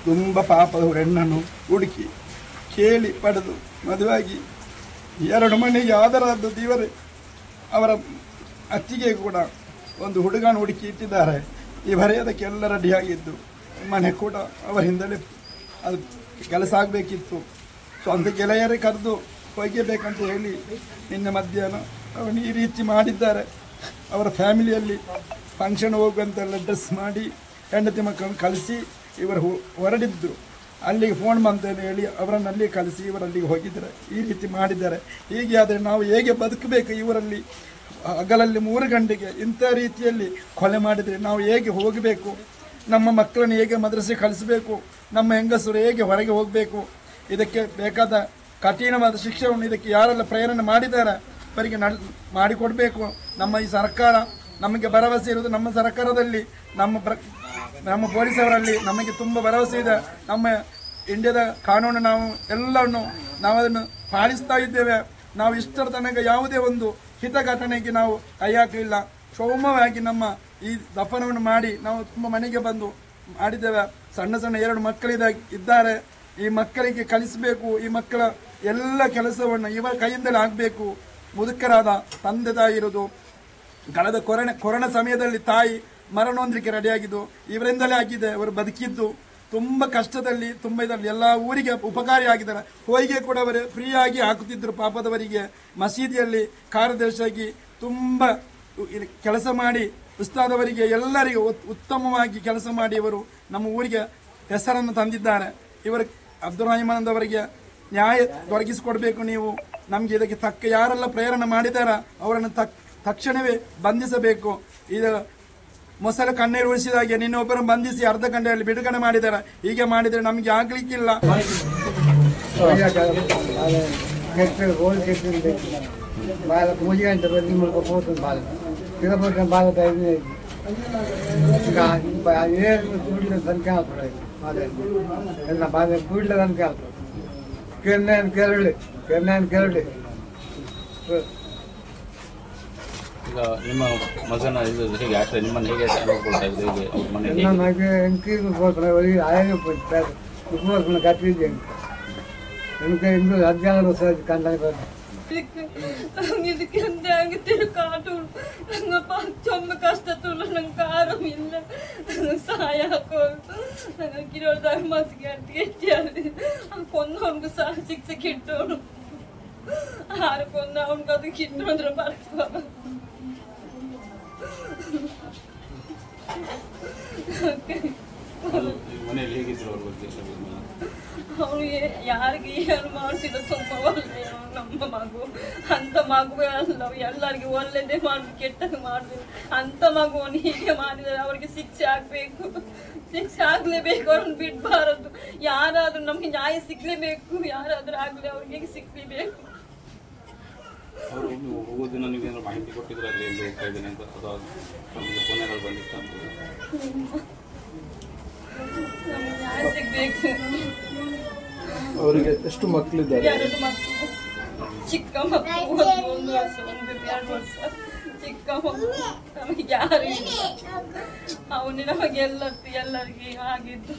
ತುಂಬ ಪಾಪದವರು ಹೆಣ್ಣನ್ನು ಹುಡುಕಿ ಕೇಳಿ ಪಡೆದು ಮದುವಾಗಿ 2 ಮನೆಗೆ ಆದರದ್ದು ದೇವರೇ. ಅವರ ಅತ್ತಿಗೆ ಕೂಡ ಒಂದು ಹುಡುಗನ ಹುಡುಕಿ ಇಟ್ಟಿದ್ದಾರೆ. ಇವರೇ ಅದಕ್ಕೆಲ್ಲ ರೆಡಿಯಾಗಿದ್ದು ಮನೆ ಕೂಡ ಅವರಿಂದಲೇ ಅದು ಕೆಲಸ ಆಗಬೇಕಿತ್ತು. ಸ್ವಂತ ಗೆಳೆಯರೇ ಕರೆದು ಒಯ್ಯಬೇಕಂತ ಹೇಳಿ ನಿನ್ನೆ ಮಧ್ಯಾಹ್ನ ಅವನು ಈ ರೀತಿ ಮಾಡಿದ್ದಾರೆ. ಅವರ ಫ್ಯಾಮಿಲಿಯಲ್ಲಿ ಫಂಕ್ಷನ್ ಹೋಗುವಂತೆಲ್ಲ ಡ್ರೆಸ್ ಮಾಡಿ ಹೆಂಡತಿ ಮಕ್ಕಳನ್ನು ಕಳಿಸಿ ಇವರು ಹೊರಡಿದ್ರು. ಅಲ್ಲಿಗೆ ಫೋನ್ ಬಂತೇನೆ ಹೇಳಿ ಅವರನ್ನು ಅಲ್ಲಿಗೆ ಕಳಿಸಿ ಇವರಲ್ಲಿಗೆ ಹೋಗಿದ್ದಾರೆ. ಈ ರೀತಿ ಮಾಡಿದ್ದಾರೆ. ಹೀಗೆ ಆದರೆ ನಾವು ಹೇಗೆ ಬದುಕಬೇಕು? ಇವರಲ್ಲಿ ಹಗಲಲ್ಲಿ 3 ಗಂಟೆಗೆ ಇಂಥ ರೀತಿಯಲ್ಲಿ ಕೊಲೆ ಮಾಡಿದರೆ ನಾವು ಹೇಗೆ ಹೋಗಬೇಕು? ನಮ್ಮ ಮಕ್ಕಳನ್ನು ಹೇಗೆ ಮದ್ರಸೆ ಕಳಿಸಬೇಕು? ನಮ್ಮ ಹೆಂಗಸರು ಹೇಗೆ ಹೊರಗೆ ಹೋಗಬೇಕು? ಇದಕ್ಕೆ ಬೇಕಾದ ಕಠಿಣವಾದ ಶಿಕ್ಷೆಯನ್ನು ಇದಕ್ಕೆ ಯಾರೆಲ್ಲ ಪ್ರೇರಣೆ ಮಾಡಿದ್ದಾರೆ ಅವರಿಗೆ ಮಾಡಿಕೊಡಬೇಕು. ನಮ್ಮ ಈ ಸರ್ಕಾರ ನಮಗೆ ಭರವಸೆ ಇರುವುದು. ನಮ್ಮ ಸರ್ಕಾರದಲ್ಲಿ ನಮ್ಮ ಪೊಲೀಸವರಲ್ಲಿ ನಮಗೆ ತುಂಬ ಭರವಸೆ ಇದೆ. ನಮ್ಮ ಇಂಡಿಯಾದ ಕಾನೂನು ನಾವು ಎಲ್ಲವನ್ನು ನಾವು ಅದನ್ನು ಪಾಲಿಸ್ತಾ ಇದ್ದೇವೆ. ನಾವು ಇಷ್ಟರ ತನಕ ಯಾವುದೇ ಒಂದು ಹಿತಘಟನೆಗೆ ನಾವು ಕೈ ಹಾಕಲಿಲ್ಲ. ಸೌಮ್ಯವಾಗಿ ನಮ್ಮ ಈ ದಫನವನ್ನು ಮಾಡಿ ನಾವು ತುಂಬ ಮನೆಗೆ ಬಂದು ಮಾಡಿದ್ದೇವೆ. ಸಣ್ಣ 2 ಮಕ್ಕಳಿದ್ದಾರೆ. ಈ ಮಕ್ಕಳಿಗೆ ಕಲಿಸಬೇಕು. ಈ ಮಕ್ಕಳ ಎಲ್ಲ ಕೆಲಸವನ್ನು ಇವರ ಕೈಯಿಂದಲೇ ಆಗಬೇಕು. ಮುದುಕರಾದ ತಂದೆ ತಾಯಿ ಇರೋದು. ಕಳೆದ ಕೊರೋನಾ ಸಮಯದಲ್ಲಿ ತಾಯಿ ಮರಣಹೊಂದಲಿಕ್ಕೆ ರೆಡಿಯಾಗಿದ್ದು ಇವರಿಂದಲೇ ಆಗಿದೆ. ಅವರು ಬದುಕಿದ್ದು ತುಂಬ ಕಷ್ಟದಲ್ಲಿ, ತುಂಬ ಇದರಲ್ಲಿ ಎಲ್ಲ ಊರಿಗೆ ಉಪಕಾರಿಯಾಗಿದ್ದಾರೆ. ಹೋಯಿಗೆ ಕೂಡ ಅವರು ಫ್ರೀಯಾಗಿ ಹಾಕುತ್ತಿದ್ದರು ಪಾಪದವರಿಗೆ. ಮಸೀದಿಯಲ್ಲಿ ಕಾರ್ಯದರ್ಶಿಯಾಗಿ ತುಂಬ ಕೆಲಸ ಮಾಡಿ ಉಸ್ತಾದವರಿಗೆ ಎಲ್ಲರಿಗೂ ಉತ್ತಮವಾಗಿ ಕೆಲಸ ಮಾಡಿ ಇವರು ನಮ್ಮ ಊರಿಗೆ ಹೆಸರನ್ನು ತಂದಿದ್ದಾರೆ. ಇವರು ಅಬ್ದುಲ್ ರಹಮಾನ್ ಅವರಿಗೆ ನ್ಯಾಯ ದೊರಕಿಸಿಕೊಡ್ಬೇಕು. ನೀವು ನಮಗೆ ಇದಕ್ಕೆ ತಕ್ಕ ಯಾರೆಲ್ಲ ಪ್ರೇರಣೆ ಮಾಡಿದಾರ ಅವರನ್ನು ತಕ್ಷಣವೇ ಬಂಧಿಸಬೇಕು. ಇದು ಮೊಸಳೆ ಕಣ್ಣೀರು ಉಳಿಸಿದಾಗೆ ನಿನ್ನೊಬ್ಬರು ಬಂಧಿಸಿ ಅರ್ಧ ಗಂಟೆಯಲ್ಲಿ ಬಿಡುಗಡೆ ಮಾಡಿದ್ದಾರೆ. ಹೀಗೆ ಮಾಡಿದರೆ ನಮಗೆ ಆಗ್ಲಿಕ್ಕಿಲ್ಲ. ಈಗ ನಿಮ್ಮ ಮಗನ ಇದು ಹೇಗೆ ಆಶ್ರಯ ನಿಮ್ಮನ್ನು ಹೇಗೆ ನೋಡ್ಕೊಳ್ತಾ ಇದ್ದು ಹೇಗೆ ಅವ್ರ ಮನೆಯಲ್ಲಿ ನನಗೆ ಕಟ್ಟಿದ್ದೇನೆ. എനിക്ക് എന്ത് അധ്യാപന ദിവസം കണ്ടാൽ ಇದಕ್ಕೆ ಅಂತೆ ಆಗುತ್ತಿರೋ ಕಾಟು ತುಂಬ ಕಷ್ಟತುಲ್ಲ. ನಂಗೆ ಆರಾಮಿಲ್ಲ. ಸಹಾಯ ಹಾಕೋದು ನನಗೆ ಕಿರೋದಾಗ ಮಸಿಗೆ ಗಟ್ಟಿಯಾಗಿ ಕೊಂದವನಿಗೂ ಸಹ ಶಿಕ್ಷೆ ಕಿಟ್ಟವನು. ಆರು ಕೊಂದ ಅವನಿಗೆ ಅದು ಕಿಟ್ಟು ಅಂದ್ರೆ ಬರ್ತವ. ಮನೆಯಲ್ಲಿ ಹೇಗಿದ್ರು ಅವ್ರ ಬಗ್ಗೆ ಅವನು ಯಾರಿಗೆ ಏನು ಮಾಡಿಸಿದ ತುಂಬ ಒಳ್ಳೆಯ ನಮ್ಮ ಮಗು. ಅಂತ ಮಗುವೇ ಅಲ್ಲ, ಎಲ್ಲರಿಗೆ ಒಳ್ಳೆದೇ ಮಾಡಿ ಕೆಟ್ಟದ್ದು ಮಾಡಿದ್ರು. ಅಂತ ಮಗುವನ್ನು ಹೀಗೆ ಮಾಡಿದರೆ ಅವರಿಗೆ ಶಿಕ್ಷೆ ಆಗ್ಬೇಕು. ಶಿಕ್ಷೆ ಆಗ್ಲೇಬೇಕು. ಅವ್ರನ್ನ ಬಿಡಬಾರದು. ಯಾರಾದ್ರೂ ನಮ್ಗೆ ನ್ಯಾಯ ಸಿಗ್ಲೇಬೇಕು. ಯಾರಾದ್ರೂ ಆಗ್ಲಿ ಅವ್ರಿಗೆ ಸಿಗ್ಲೇಬೇಕು. ಅವರು ಹೋಗೋದಿನ ನೀವೇನಾದ್ರು ಮಾಹಿತಿ ಕೊಟ್ಟಿದ್ರೆ ಅಲ್ಲಿ ಎಲ್ಲಿ ಹೋಗ್ತಾ ಇದ್ದೇನೆ ಅಂತ ಅಥವಾ ನಮಗೆ ಫೋನ್ಗಳು ಬಂದಿತ್ತು ಅಂತ ನಮ್ಗೆ ನ್ಯಾಯ ಸಿಗ್ಬೇಕು. ಅವರಿಗೆ ಎಷ್ಟು ಮಕ್ಕಳಿದ್ದಾರೆ? 2 ಮಕ್ಕಳು. ಚಿಕ್ಕ ಮಕ್ಕಳು 1 ವರ್ಷ 2 ವರ್ಷ ಚಿಕ್ಕ ಮಕ್ಕಳು. ನಮಗೆ ಯಾರು ಇಲ್ಲ. ಅವನೇ ನಮಗೆ ಎಲ್ಲರಿಗೂ ಆಗಿದ್ದು.